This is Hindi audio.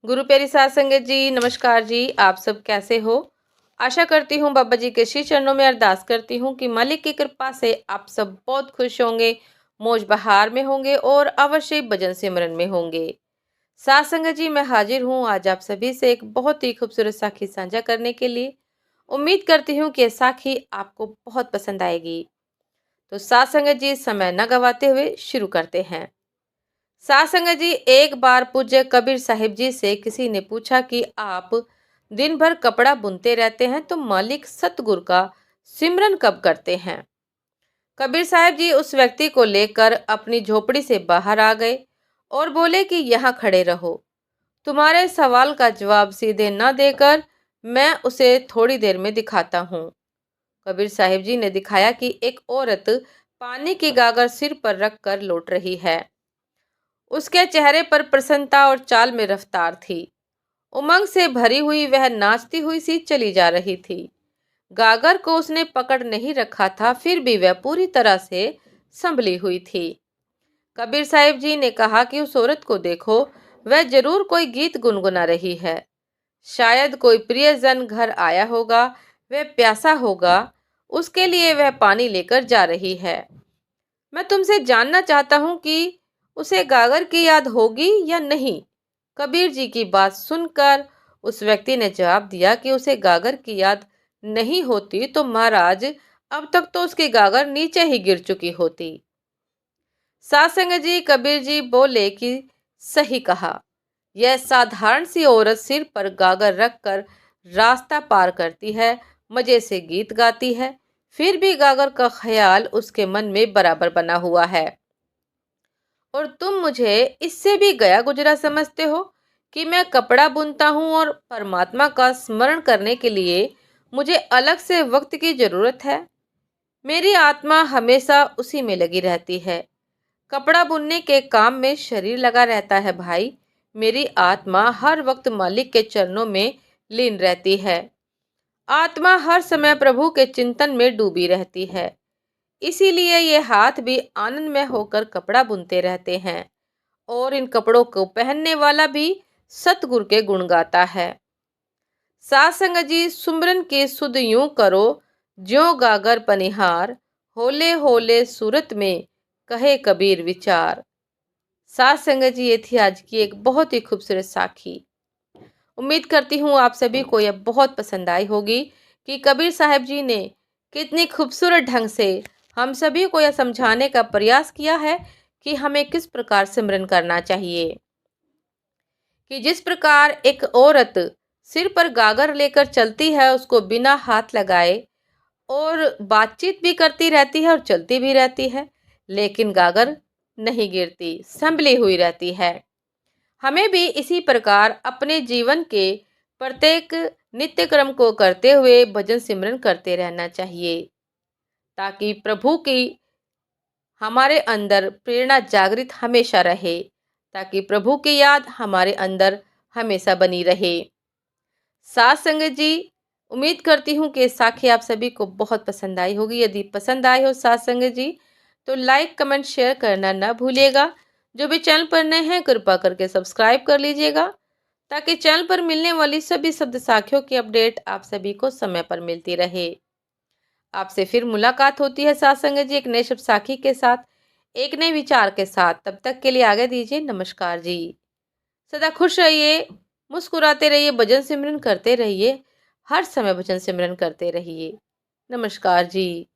गुरु प्यारी साध संगत जी, नमस्कार जी। आप सब कैसे हो? आशा करती हूँ बाबा जी के श्री चरणों में अरदास करती हूँ कि मालिक की कृपा से आप सब बहुत खुश होंगे, मौज बहार में होंगे और अवश्य भजन सिमरन में होंगे। साध संगत जी, मैं हाजिर हूँ आज आप सभी से एक बहुत ही खूबसूरत साखी साझा करने के लिए। उम्मीद करती हूँ कि ये साखी आपको बहुत पसंद आएगी। तो साध संगत जी, समय न गवाते हुए शुरू करते हैं। साध संगत जी, एक बार पूज्य कबीर साहिब जी से किसी ने पूछा कि आप दिन भर कपड़ा बुनते रहते हैं तो मालिक सतगुरु का सिमरन कब करते हैं? कबीर साहिब जी उस व्यक्ति को लेकर अपनी झोपड़ी से बाहर आ गए और बोले कि यहाँ खड़े रहो। तुम्हारे सवाल का जवाब सीधे न देकर मैं उसे थोड़ी देर में दिखाता हूँ। कबीर साहिब जी ने दिखाया कि एक औरत पानी की गागर सिर पर रख कर लौट रही है। उसके चेहरे पर प्रसन्नता और चाल में रफ्तार थी। उमंग से भरी हुई वह नाचती हुई सी चली जा रही थी। गागर को उसने पकड़ नहीं रखा था, फिर भी वह पूरी तरह से संभली हुई थी। कबीर साहिब जी ने कहा कि उस औरत को देखो, वह जरूर कोई गीत गुनगुना रही है। शायद कोई प्रियजन घर आया होगा, वह प्यासा होगा, उसके लिए वह पानी लेकर जा रही है। मैं तुमसे जानना चाहता हूँ कि उसे गागर की याद होगी या नहीं। कबीर जी की बात सुनकर उस व्यक्ति ने जवाब दिया कि उसे गागर की याद नहीं होती तो महाराज अब तक तो उसकी गागर नीचे ही गिर चुकी होती। साध संगत जी, कबीर जी बोले कि सही कहा। यह साधारण सी औरत सिर पर गागर रखकर रास्ता पार करती है, मजे से गीत गाती है, फिर भी गागर का ख्याल उसके मन में बराबर बना हुआ है। और तुम मुझे इससे भी गया गुजरा समझते हो कि मैं कपड़ा बुनता हूँ और परमात्मा का स्मरण करने के लिए मुझे अलग से वक्त की जरूरत है। मेरी आत्मा हमेशा उसी में लगी रहती है। कपड़ा बुनने के काम में शरीर लगा रहता है भाई। मेरी आत्मा हर वक्त मालिक के चरणों में लीन रहती है। आत्मा हर समय प्रभु के चिंतन में डूबी रहती है। इसीलिए ये हाथ भी आनंद में होकर कपड़ा बुनते रहते हैं और इन कपड़ों को पहनने वाला भी सतगुरु के गुण गाता है। साध संगत जी, सुमरन की सुध यूं करो, ज्यों गागर पनिहार, होले होले सूरत में कहे कबीर विचार। साध संगत जी, ये थी आज की एक बहुत ही खूबसूरत साखी। उम्मीद करती हूँ आप सभी को यह बहुत पसंद आई होगी कि कबीर साहब जी ने कितनी खूबसूरत ढंग से हम सभी को यह समझाने का प्रयास किया है कि हमें किस प्रकार सिमरन करना चाहिए। कि जिस प्रकार एक औरत सिर पर गागर लेकर चलती है, उसको बिना हाथ लगाए और बातचीत भी करती रहती है और चलती भी रहती है, लेकिन गागर नहीं गिरती, संभली हुई रहती है। हमें भी इसी प्रकार अपने जीवन के प्रत्येक नित्य क्रम को करते हुए भजन सिमरन करते रहना चाहिए, ताकि प्रभु की हमारे अंदर प्रेरणा जागृत हमेशा रहे, ताकि प्रभु की याद हमारे अंदर हमेशा बनी रहे। साथ संगत जी, उम्मीद करती हूँ कि साखी आप सभी को बहुत पसंद आई होगी। यदि पसंद आई हो साथ संगत जी, तो लाइक कमेंट शेयर करना ना भूलिएगा। जो भी चैनल पर नए हैं, कृपा करके सब्सक्राइब कर लीजिएगा, ताकि चैनल पर मिलने वाली सभी शब्द साखियों की अपडेट आप सभी को समय पर मिलती रहे। आपसे फिर मुलाकात होती है साथ संगत जी एक नए शब्द साखी के साथ, एक नए विचार के साथ। तब तक के लिए आगे दीजिए नमस्कार जी। सदा खुश रहिए, मुस्कुराते रहिए, भजन सिमरन करते रहिए, हर समय भजन सिमरन करते रहिए। नमस्कार जी।